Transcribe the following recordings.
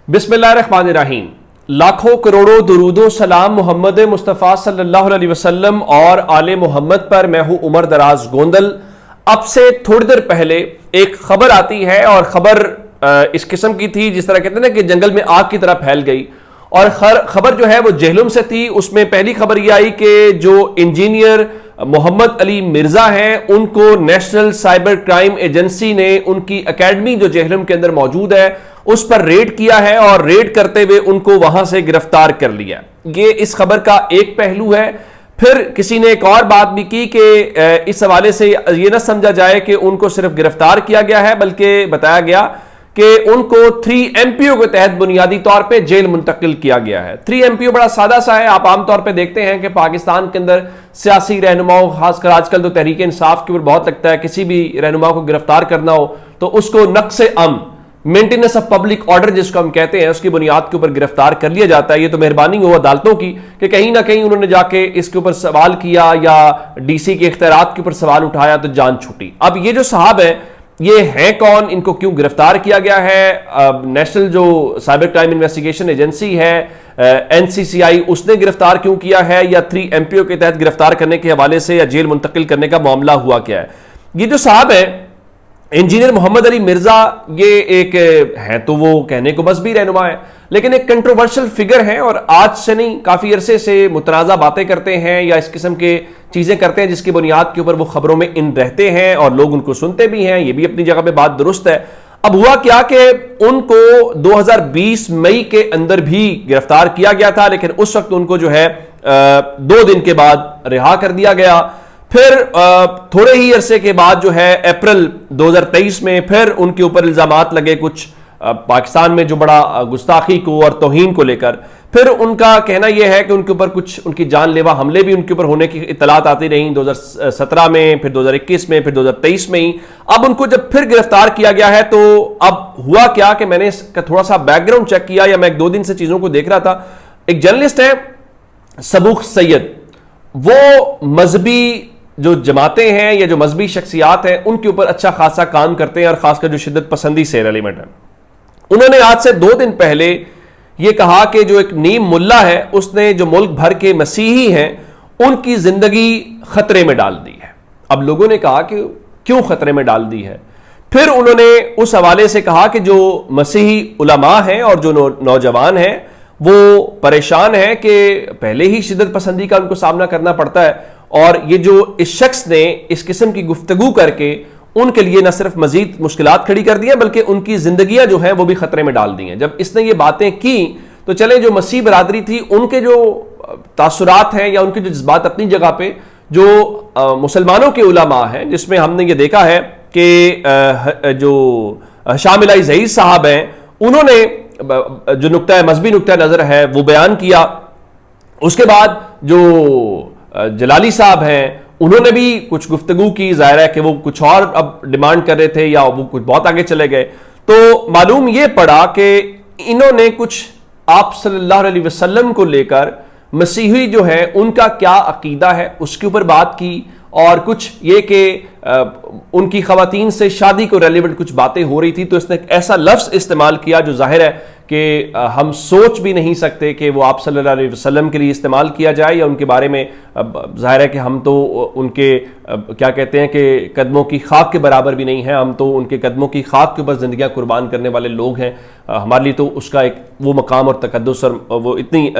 बिस्मिल्लाहिर्रहमानिर्रहीम। लाखों करोड़ों दुरूदो सलाम मोहम्मद मुस्तफ़ा सल्लल्लाहु अलैहि वसल्लम और आले मोहम्मद पर। मैं हूं उमर दराज गोंदल। अब से थोड़ी देर पहले एक खबर आती है और खबर इस किस्म की थी जिस तरह कहते हैं ना कि जंगल में आग की तरह फैल गई। और खबर जो है वो जेहलुम से थी। उसमें पहली खबर यह आई कि जो इंजीनियर मोहम्मद अली मिर्जा हैं उनको नेशनल साइबर क्राइम एजेंसी ने उनकी एकेडमी जो जेहलुम के अंदर मौजूद है उस पर रेड किया है और रेड करते हुए उनको वहां से गिरफ्तार कर लिया। ये इस खबर का एक पहलू है। फिर किसी ने एक और बात भी की कि इस हवाले से ये ना समझा जाए कि उनको सिर्फ गिरफ्तार किया गया है, बल्कि बताया गया कि उनको 3MPO के तहत बुनियादी तौर पे जेल मुंतकिल किया गया है। 3MPO बड़ा सादा सा है। आप आमतौर पे देखते हैं कि पाकिस्तान के अंदर सियासी रहनुमाओं, खासकर आजकल तो तहरीक इंसाफ के ऊपर बहुत लगता है, किसी भी रहनुमा को गिरफ्तार करना हो तो उसको नक्शे अमन, मेंटेनेंस ऑफ पब्लिक ऑर्डर जिसको हम कहते हैं, उसकी बुनियाद के ऊपर गिरफ्तार कर लिया जाता है। ये तो मेहरबानी हो अदालतों की कि कहीं ना कहीं उन्होंने जाके इसके ऊपर सवाल किया या DC के इख्तियारात के ऊपर सवाल उठाया तो जान छूटी। अब ये जो साहब है ये हैं कौन, इनको क्यों गिरफ्तार किया गया है? नेशनल जो साइबर क्राइम इन्वेस्टिगेशन एजेंसी है NCCI, उसने गिरफ्तार क्यों किया है, या 3MPO के तहत गिरफ्तार करने के हवाले से या जेल मुंतकिल करने का मामला हुआ क्या है? ये जो साहब है इंजीनियर मोहम्मद अली मिर्जा, ये एक है तो वो कहने को मजहबी रहनुमा है, लेकिन एक कंट्रोवर्शियल फिगर है और आज से नहीं काफी अरसे से मुतनाज़ा बातें करते हैं या इस किस्म के चीजें करते हैं जिसकी बुनियाद के ऊपर वो खबरों में इन रहते हैं और लोग उनको सुनते भी हैं। ये भी अपनी जगह पे बात दुरुस्त है। अब हुआ क्या कि उनको 2020 मई के अंदर भी गिरफ्तार किया गया था, लेकिन उस वक्त उनको जो है 2 दिन के बाद रिहा कर दिया गया। फिर थोड़े ही अरसे के बाद जो है अप्रैल 2023 में फिर उनके ऊपर इल्जामात लगे कुछ पाकिस्तान में जो बड़ा गुस्ताखी को और तौहीन को लेकर। फिर उनका कहना यह है कि उनके ऊपर कुछ उनकी जानलेवा हमले भी उनके ऊपर होने की इत्तलात आती रही 2017 में, फिर 2021 में, फिर 2023 में ही। अब उनको जब फिर गिरफ्तार किया गया है तो अब हुआ क्या कि मैंने इसका थोड़ा सा बैकग्राउंड चेक किया, या मैं 1-2 दिन से चीजों को देख रहा था। एक जर्नलिस्ट है सबूख सैयद, वो मजहबी जो जमातें हैं या जो मजहबी शख्सियात हैं उनके ऊपर अच्छा खासा काम करते हैं और खासकर जो शिद्दत पसंदी से रेलिवेंट है। उन्होंने आज से 2 दिन पहले यह कहा कि जो एक नीम मुल्ला है उसने जो मुल्क भर के मसीही हैं उनकी जिंदगी खतरे में डाल दी है। अब लोगों ने कहा कि क्यों खतरे में डाल दी है? फिर उन्होंने उस हवाले से कहा कि जो मसीही उलमा हैं और जो नौजवान हैं वो परेशान हैं कि पहले ही शिद्दत पसंदी का उनको सामना करना पड़ता है, और ये जो इस शख्स ने इस किस्म की गुफ्तगू करके उनके लिए न सिर्फ मजीद मुश्किलात खड़ी कर दी हैं बल्कि उनकी जिंदगियां जो हैं वो भी खतरे में डाल दी हैं। जब इसने ये बातें की तो चले जो मसीह बरादरी थी उनके जो तासुरात हैं या उनके जो जज्बात अपनी जगह पे, जो मुसलमानों के उलमा हैं जिसमें हमने ये देखा है कि जो शामिल ज़हीर साहब हैं उन्होंने जो नुक्ता मजहबी नुक्ता नजर है वो बयान किया। उसके बाद जो जलाली साहब हैं उन्होंने भी कुछ गुफ्तगू की। जाहिर है कि वो कुछ और अब डिमांड कर रहे थे या वो कुछ बहुत आगे चले गए। तो मालूम ये पड़ा कि इन्होंने कुछ आप सल्लल्लाहु अलैहि वसल्लम को लेकर मसीही जो है उनका क्या अकीदा है उसके ऊपर बात की, और कुछ ये कि उनकी खवातीन से शादी को रेलिवेंट कुछ बातें हो रही थी। तो इसने एक ऐसा लफ्ज़ इस्तेमाल किया जो जाहिर है कि हम सोच भी नहीं सकते कि वो आप सल्लल्लाहु अलैहि वसल्लम के लिए इस्तेमाल किया जाए या उनके बारे में। जाहिर है कि हम तो उनके क्या कहते हैं कि कदमों की खाक के बराबर भी नहीं हैं, हम तो उनके कदमों की खाक के ऊपर ज़िंदगियाँ कुर्बान करने वाले लोग हैं। हमारे लिए तो उसका एक वो मकाम और तकद्दुस और वो इतनी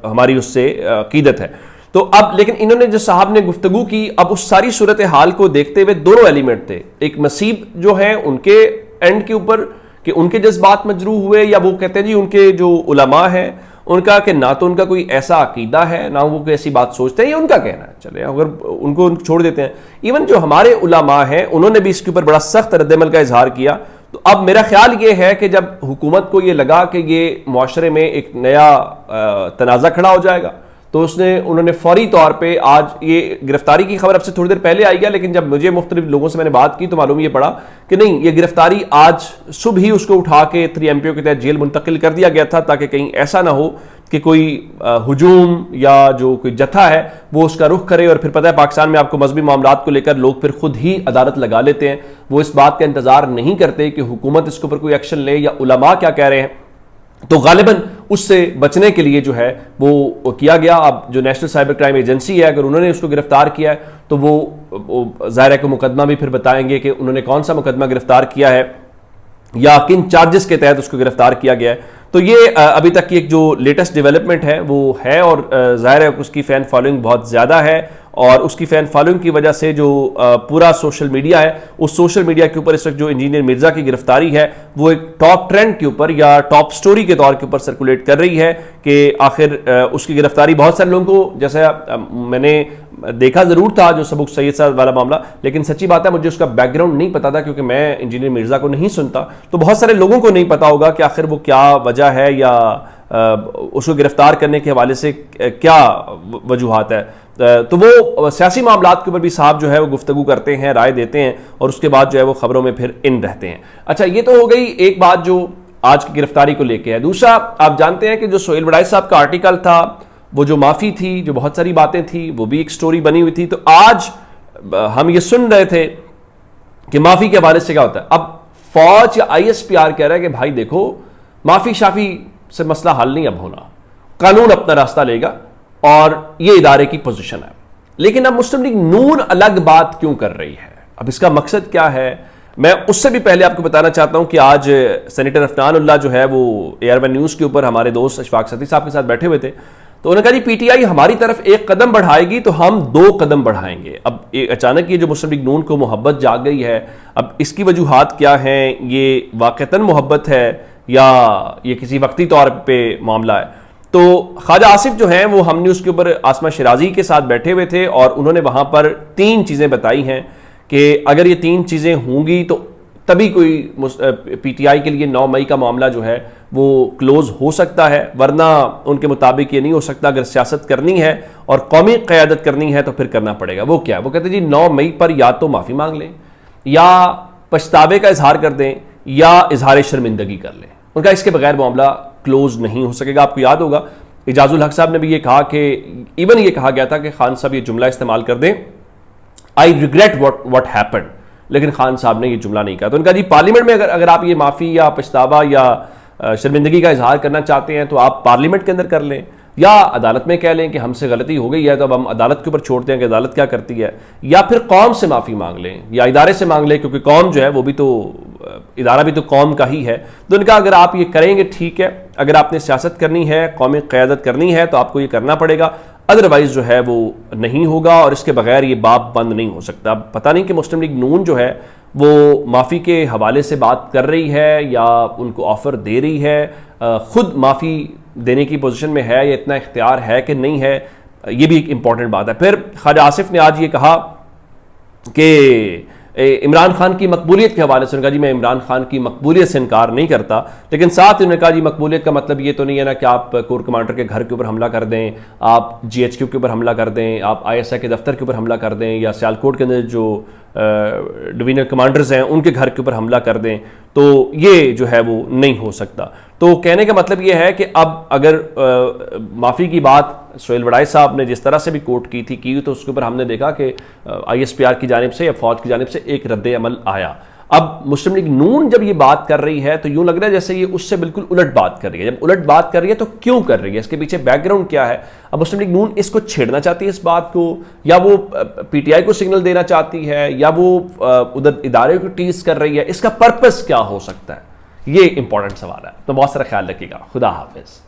हमारी उससे अकीदत है। तो अब लेकिन इन्होंने जो साहब ने गुफ्तगू की, अब उस सारी सूरत हाल को देखते हुए 2 एलिमेंट थे। एक मसीब जो है उनके एंड के ऊपर कि उनके जज्बात मजरूह हुए, या वो कहते हैं जी उनके जो उलमा हैं उनका कि ना तो उनका कोई ऐसा अकीदा है ना वो कोई ऐसी बात सोचते हैं, ये उनका कहना है। चले अगर उनको छोड़ देते हैं। इवन जो हमारे उलमा हैं उन्होंने भी इसके ऊपर बड़ा सख्त रद्दमल का इजहार किया। तो अब मेरा ख्याल ये है कि जब हुकूमत को ये लगा कि ये मुआशरे में एक नया तनाज़ा खड़ा हो जाएगा तो उन्होंने फौरी तौर पे आज ये गिरफ्तारी की खबर अब से थोड़ी देर पहले आई है, लेकिन जब मुझे मुख्तलिफ लोगों से मैंने बात की तो मालूम ये पड़ा कि नहीं, ये गिरफ्तारी आज सुबह ही उसको उठा के 3MPO के तहत जेल मुंतकिल कर दिया गया था ताकि कहीं ऐसा ना हो कि कोई हुजूम या जो कोई जत्था है वो उसका रुख करे। और फिर पता है पाकिस्तान में आपको मजहबी मामलात को लेकर लोग फिर खुद ही अदालत लगा लेते हैं, वो इस बात का इंतजार नहीं करते कि हुकूमत इसके ऊपर कोई एक्शन ले या उलमा क्या कह रहे हैं। تو غالباً اس سے بچنے کے لیے جو ہے وہ کیا گیا. اب جو نیشنل سائبر کرائم ایجنسی ہے اگر انہوں نے اس کو گرفتار کیا ہے تو وہ ظاہر ہے کہ مقدمہ بھی پھر بتائیں گے کہ انہوں نے کون سا مقدمہ گرفتار کیا ہے یا کن چارجز کے تحت اس کو گرفتار کیا گیا ہے. تو یہ ابھی تک کی ایک جو لیٹسٹ ڈیولپمنٹ ہے وہ ہے, اور ظاہر ہے اس کی فین فالوئنگ بہت زیادہ ہے, اور اس کی فین فالوئنگ کی وجہ سے جو پورا سوشل میڈیا ہے اس سوشل میڈیا کے اوپر اس وقت جو انجینئر مرزا کی گرفتاری ہے وہ ایک ٹاپ ٹرینڈ کے اوپر یا ٹاپ سٹوری کے طور کے اوپر سرکولیٹ کر رہی ہے کہ آخر اس کی گرفتاری بہت سارے لوگوں کو, جیسا میں نے دیکھا ضرور تھا جو سبق سید صاحب والا معاملہ, لیکن سچی بات ہے مجھے اس کا بیک گراؤنڈ نہیں پتا تھا کیونکہ میں انجینئر مرزا کو نہیں سنتا, تو بہت سارے لوگوں کو نہیں پتا ہوگا کہ آخر وہ کیا وجہ ہے یا اس کو گرفتار کرنے کے حوالے سے کیا وجوہات ہے. تو وہ سیاسی معاملات کے اوپر بھی صاحب جو ہے وہ گفتگو کرتے ہیں, رائے دیتے ہیں, اور اس کے بعد جو ہے وہ خبروں میں پھر ان رہتے ہیں. اچھا یہ تو ہو گئی ایک بات جو آج کی گرفتاری کو لے کے ہے. دوسرا آپ جانتے ہیں کہ جو سہیل وڑائی صاحب کا آرٹیکل تھا وہ جو معافی تھی, جو بہت ساری باتیں تھی, وہ بھی ایک سٹوری بنی ہوئی تھی. تو آج ہم یہ سن رہے تھے کہ معافی کے حوالے سے کیا ہوتا ہے. اب فوج یا ISPR کہہ رہا ہے کہ بھائی دیکھو معافی شافی سے مسئلہ حل نہیں اب ہونا, قانون اپنا راستہ لے گا اور یہ ادارے کی پوزیشن ہے. لیکن اب مسلم لیگ نون الگ بات کیوں کر رہی ہے, اب اس کا مقصد کیا ہے؟ میں اس سے بھی پہلے آپ کو بتانا چاہتا ہوں کہ آج سینیٹر افنان اللہ جو ہے وہ AR1 نیوز کے اوپر ہمارے دوست اشفاق صدیق صاحب کے ساتھ بیٹھے ہوئے تھے, تو انہوں نے کہا جی PTI ہماری طرف ایک قدم بڑھائے گی تو ہم 2 قدم بڑھائیں گے. اب اچانک یہ جو مسلم لیگ نون کو محبت جاگ گئی ہے, اب اس کی وجوہات کیا ہیں؟ یہ واقعتاً محبت ہے یا یہ کسی وقتی طور پہ معاملہ ہے؟ تو خواجہ آصف جو ہیں وہ ہم نے اس کے اوپر آسمہ شیرازی کے ساتھ بیٹھے ہوئے تھے اور انہوں نے وہاں پر 3 چیزیں بتائی ہیں کہ اگر یہ 3 چیزیں ہوں گی تو تبھی کوئی PTI کے لیے 9 مئی کا معاملہ جو ہے وہ کلوز ہو سکتا ہے, ورنہ ان کے مطابق یہ نہیں ہو سکتا. اگر سیاست کرنی ہے اور قومی قیادت کرنی ہے تو پھر کرنا پڑے گا. وہ کیا ہے؟ وہ کہتے ہیں جی 9 مئی پر یا تو معافی مانگ لیں یا پچھتاوے کا اظہار کر دیں یا اظہار شرمندگی کر لیں. ان کا اس کے بغیر معاملہ کلوز نہیں ہو سکے گا. آپ کو یاد ہوگا اعجاز الحق صاحب نے بھی یہ کہا کہ ایون یہ کہا گیا تھا کہ خان صاحب یہ جملہ استعمال کر دیں I regret what happened, لیکن خان صاحب نے یہ جملہ نہیں کہا. تو ان کا جی پارلیمنٹ میں اگر آپ یہ معافی یا پچھتاوا یا شرمندگی کا اظہار کرنا چاہتے ہیں تو آپ پارلیمنٹ کے اندر کر لیں یا عدالت میں کہہ لیں کہ ہم سے غلطی ہو گئی ہے تو اب ہم عدالت کے اوپر چھوڑتے ہیں کہ عدالت کیا کرتی ہے, یا پھر قوم سے معافی مانگ لیں یا ادارے سے مانگ لیں کیونکہ قوم جو ہے وہ بھی تو ادارہ بھی تو قوم کا ہی ہے. تو ان کا اگر آپ یہ کریں گے ٹھیک ہے, اگر آپ نے سیاست کرنی ہے, قومی قیادت کرنی ہے تو آپ کو یہ کرنا پڑے گا, ادروائز جو ہے وہ نہیں ہوگا اور اس کے بغیر یہ باب بند نہیں ہو سکتا. پتہ نہیں کہ مسلم لیگ نون جو ہے وہ معافی کے حوالے سے بات کر رہی ہے یا ان کو آفر دے رہی ہے, خود معافی دینے کی پوزیشن میں ہے یا اتنا اختیار ہے کہ نہیں ہے, یہ بھی ایک امپورٹنٹ بات ہے. پھر خواجہ آصف نے آج یہ کہا کہ عمران خان کی مقبولیت کے حوالے سے, ان کا جی میں عمران خان کی مقبولیت سے انکار نہیں کرتا, لیکن ساتھ انہوں نے کہا جی مقبولیت کا مطلب یہ تو نہیں ہے نا کہ آپ کور کمانڈر کے گھر کے اوپر حملہ کر دیں, آپ GHQ کے اوپر حملہ کر دیں, آپ ISI کے دفتر کے اوپر حملہ کر دیں, یا سیالکوٹ کے اندر جو ڈویژنل کمانڈرز ہیں ان کے گھر کے اوپر حملہ کر دیں, تو یہ جو ہے وہ نہیں ہو سکتا. تو کہنے کا مطلب یہ ہے کہ اب اگر معافی کی بات سہیل وڑائی صاحب نے جس طرح سے بھی کوٹ کی تھی تو اس کے اوپر ہم نے دیکھا کہ ISPR کی جانب سے یا فوج کی جانب سے ایک رد عمل آیا. اب مسلم لیگ نون جب یہ بات کر رہی ہے تو یوں لگ رہا ہے جیسے یہ اس سے بالکل الٹ بات کر رہی ہے. جب الٹ بات کر رہی ہے تو کیوں کر رہی ہے, اس کے پیچھے بیک گراؤنڈ کیا ہے؟ اب مسلم لیگ نون اس کو چھیڑنا چاہتی ہے اس بات کو, یا وہ PTI کو سگنل دینا چاہتی ہے, یا وہ ادھر ادارے کو ٹیز کر رہی ہے؟ اس کا پرپس کیا ہو سکتا ہے؟ یہ امپورٹنٹ سوال ہے. تو بہت سارا خیال رکھیے گا. خدا حافظ.